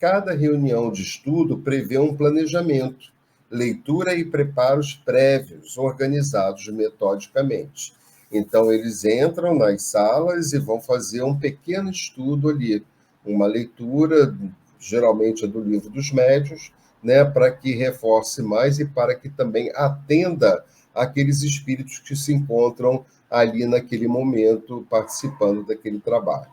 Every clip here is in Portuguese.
cada reunião de estudo prevê um planejamento, leitura e preparos prévios, organizados metodicamente. Então, eles entram nas salas e vão fazer um pequeno estudo ali, uma leitura, geralmente é do Livro dos Médiuns, né, para que reforce mais e para que também atenda aqueles espíritos que se encontram ali naquele momento participando daquele trabalho.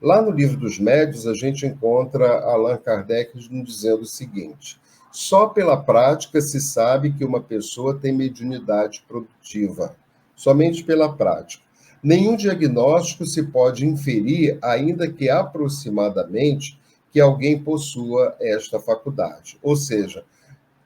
Lá no Livro dos Médiuns, a gente encontra Allan Kardec nos dizendo o seguinte: só pela prática se sabe que uma pessoa tem mediunidade produtiva, somente pela prática. Nenhum diagnóstico se pode inferir, ainda que aproximadamente, que alguém possua esta faculdade. Ou seja,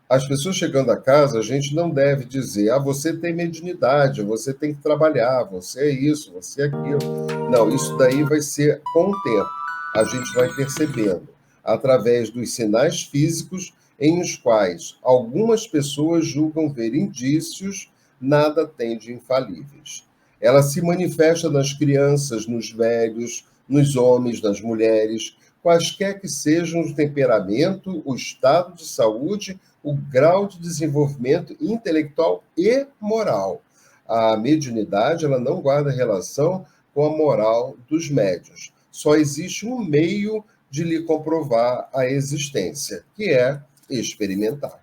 as pessoas chegando a casa, a gente não deve dizer, você tem mediunidade, você tem que trabalhar, você é isso, você é aquilo. Não, isso daí vai ser com o tempo. A gente vai percebendo, através dos sinais físicos em os quais algumas pessoas julgam ver indícios, nada tem de infalíveis. Ela se manifesta nas crianças, nos velhos, nos homens, nas mulheres, quaisquer que sejam o temperamento, o estado de saúde, o grau de desenvolvimento intelectual e moral. A mediunidade, ela não guarda relação com a moral dos médiuns. Só existe um meio de lhe comprovar a existência, que é experimentar,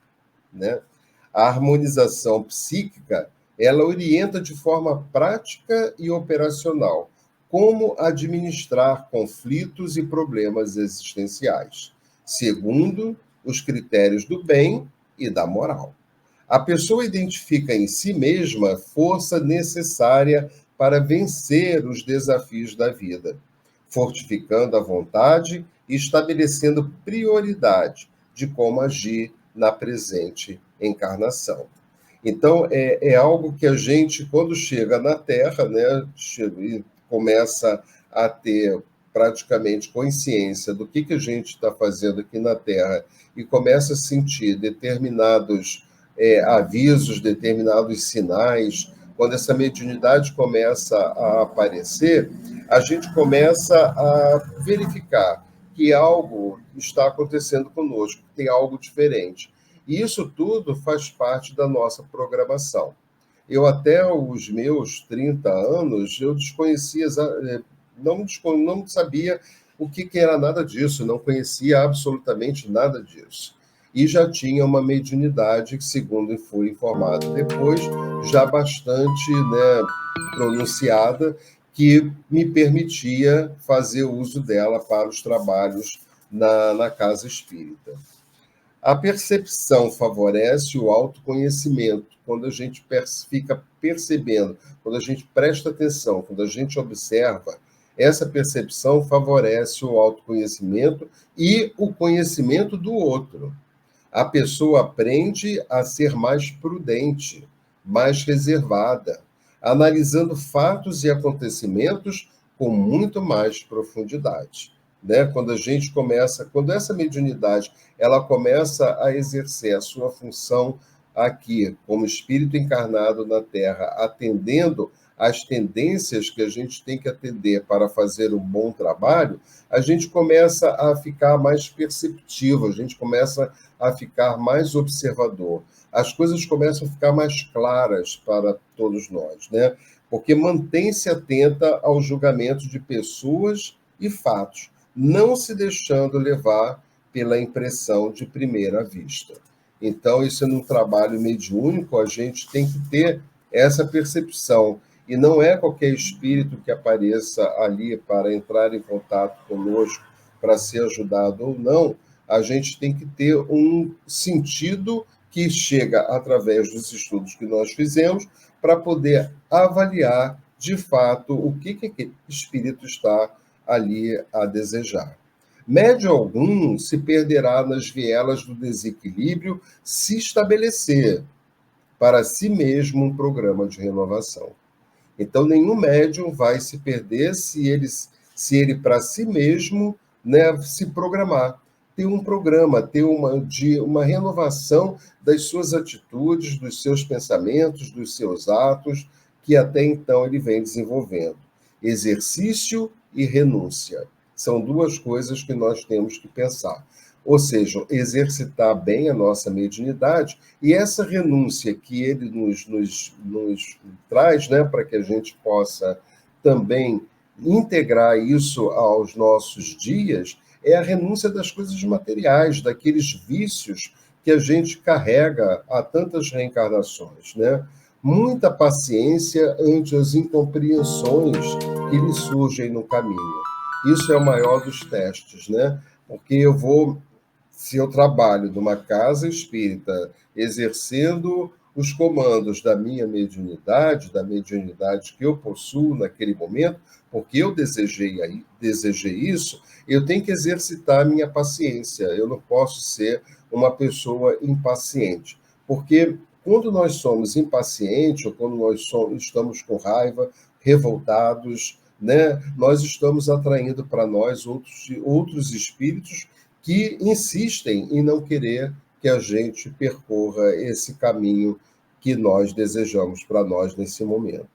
né? A harmonização psíquica, ela orienta de forma prática e operacional como administrar conflitos e problemas existenciais, segundo os critérios do bem e da moral. A pessoa identifica em si mesma força necessária para vencer os desafios da vida, fortificando a vontade e estabelecendo prioridade de como agir na presente encarnação. Então, é algo que a gente, quando chega na Terra, né, e começa a ter praticamente consciência do que a gente está fazendo aqui na Terra e começa a sentir determinados avisos, determinados sinais, quando essa mediunidade começa a aparecer, a gente começa a verificar que algo está acontecendo conosco, que tem algo diferente. E isso tudo faz parte da nossa programação. Eu, até os meus 30 anos, eu desconhecia, não sabia o que era nada disso, não conhecia absolutamente nada disso. E já tinha uma mediunidade, que, segundo fui informado depois, já bastante, né, pronunciada, que me permitia fazer uso dela para os trabalhos na casa espírita. A percepção favorece o autoconhecimento. Quando a gente fica percebendo, quando a gente presta atenção, quando a gente observa, essa percepção favorece o autoconhecimento e o conhecimento do outro. A pessoa aprende a ser mais prudente, mais reservada, analisando fatos e acontecimentos com muito mais profundidade, né? Quando essa mediunidade ela começa a exercer a sua função aqui, como espírito encarnado na Terra, atendendo às tendências que a gente tem que atender para fazer um bom trabalho, a gente começa a ficar mais perceptivo, a gente começa a ficar mais observador. As coisas começam a ficar mais claras para todos nós, né? Porque mantém-se atenta ao julgamento de pessoas e fatos, não se deixando levar pela impressão de primeira vista. Então, isso é num trabalho mediúnico, a gente tem que ter essa percepção. E não é qualquer espírito que apareça ali para entrar em contato conosco, para ser ajudado ou não. A gente tem que ter um sentido que chega através dos estudos que nós fizemos para poder avaliar, de fato, o que aquele espírito está ali a desejar. Médium algum se perderá nas vielas do desequilíbrio se estabelecer para si mesmo um programa de renovação. Então, nenhum médium vai se perder se ele para si mesmo, né, se programar, ter um programa, ter uma renovação das suas atitudes, dos seus pensamentos, dos seus atos, que até então ele vem desenvolvendo. Exercício e renúncia. São duas coisas que nós temos que pensar. ou seja, exercitar bem a nossa mediunidade, e essa renúncia que ele nos traz, né, para que a gente possa também integrar isso aos nossos dias, é a renúncia das coisas materiais, daqueles vícios que a gente carrega há tantas reencarnações, né? Muita paciência ante as incompreensões que lhe surgem no caminho. Isso é o maior dos testes, né? Porque se eu trabalho numa casa espírita, exercendo os comandos da mediunidade que eu possuo naquele momento, porque eu desejei isso, eu tenho que exercitar a minha paciência. Eu não posso ser uma pessoa impaciente, porque quando nós somos impacientes, ou quando estamos com raiva, revoltados, né, nós estamos atraindo para nós outros espíritos que insistem em não querer que a gente percorra esse caminho que nós desejamos para nós nesse momento.